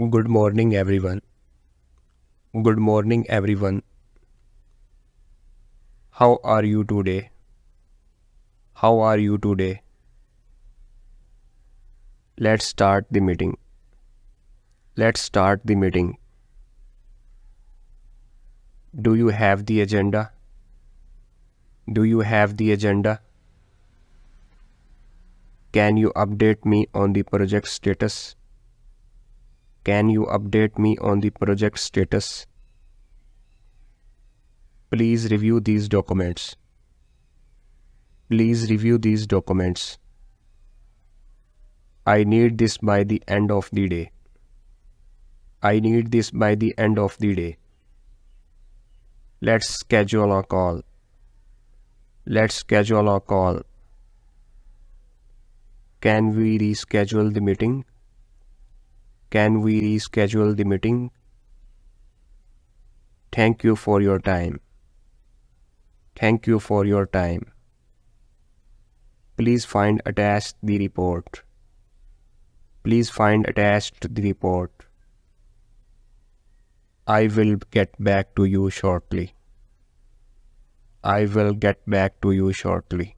Good morning, everyone. Good morning, everyone. How are you today? How are you today? Let's start the meeting. Let's start the meeting. Do you have the agenda? Do you have the agenda? Can you update me on the project status? Can you update me on the project status? Please review these documents. Please review these documents. I need this by the end of the day. I need this by the end of the day. Let's schedule a call. Let's schedule a call. Can we reschedule the meeting? Can we reschedule the meeting? Thank you for your time. Thank you for your time. Please find attached the report. Please find attached the report. I will get back to you shortly. I will get back to you shortly.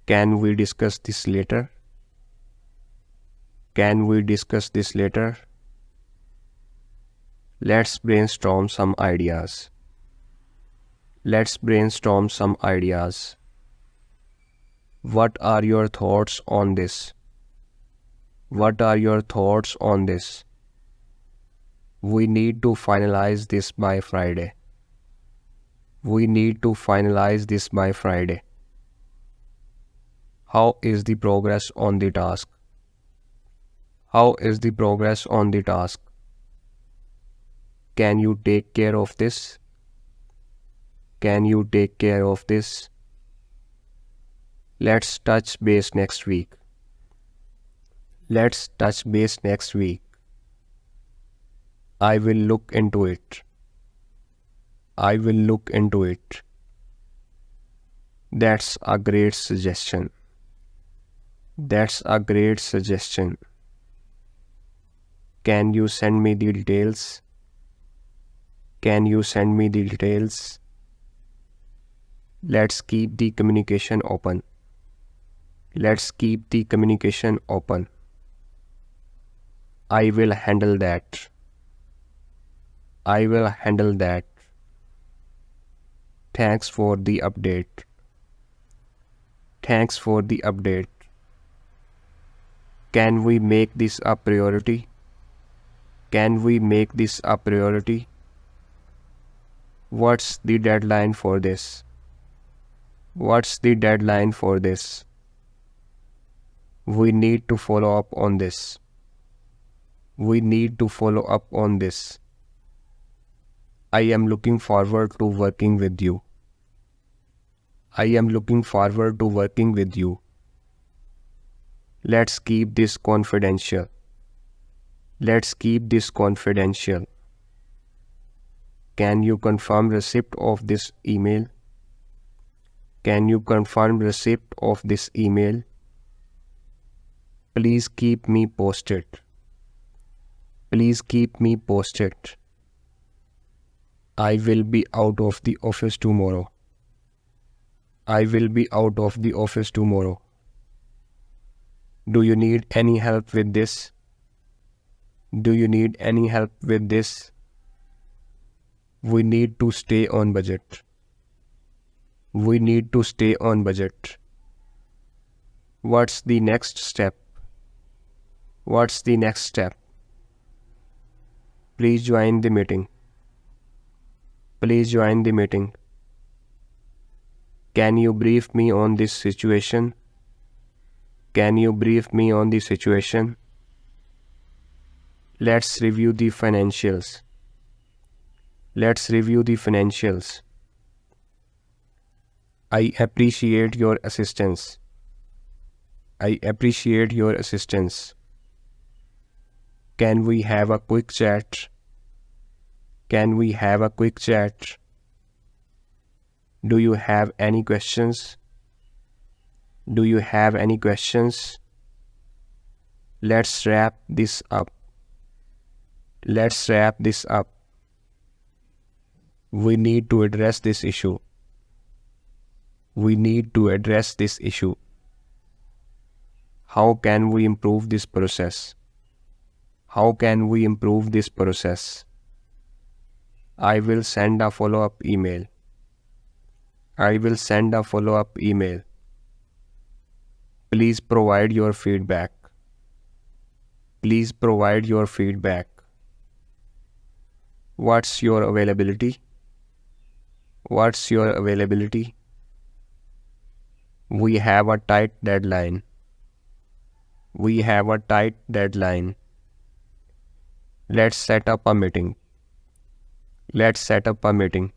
Can we discuss this later? Can we discuss this later? Let's brainstorm some ideas. Let's brainstorm some ideas. What are your thoughts on this? What are your thoughts on this? We need to finalize this by Friday. We need to finalize this by Friday. How is the progress on the task? How is the progress on the task? Can you take care of this? Can you take care of this? Let's touch base next week. Let's touch base next week. I will look into it. I will look into it. That's a great suggestion. That's a great suggestion. Can you send me the details? Can you send me the details? Let's keep the communication open. Let's keep the communication open. I will handle that. I will handle that. Thanks for the update. Thanks for the update. Can we make this a priority? Can we make this a priority? What's the deadline for this? What's the deadline for this? We need to follow up on this. We need to follow up on this. I am looking forward to working with you. I am looking forward to working with you. Let's keep this confidential. Let's keep this confidential. Can you confirm receipt of this email? Can you confirm receipt of this email? Please keep me posted. Please keep me posted. I will be out of the office tomorrow. I will be out of the office tomorrow. Do you need any help with this? Do you need any help with this? We need to stay on budget. We need to stay on budget. What's the next step? What's the next step? Please join the meeting. Please join the meeting. Can you brief me on this situation? Can you brief me on the situation? Let's review the financials. Let's review the financials. I appreciate your assistance. I appreciate your assistance. Can we have a quick chat? Can we have a quick chat? Do you have any questions? Do you have any questions? Let's wrap this up. Let's wrap this up. We need to address this issue. We need to address this issue. How can we improve this process? How can we improve this process? I will send a follow-up email. I will send a follow-up email. Please provide your feedback. Please provide your feedback. What's your availability? What's your availability? We have a tight deadline. We have a tight deadline. Let's set up a meeting. Let's set up a meeting.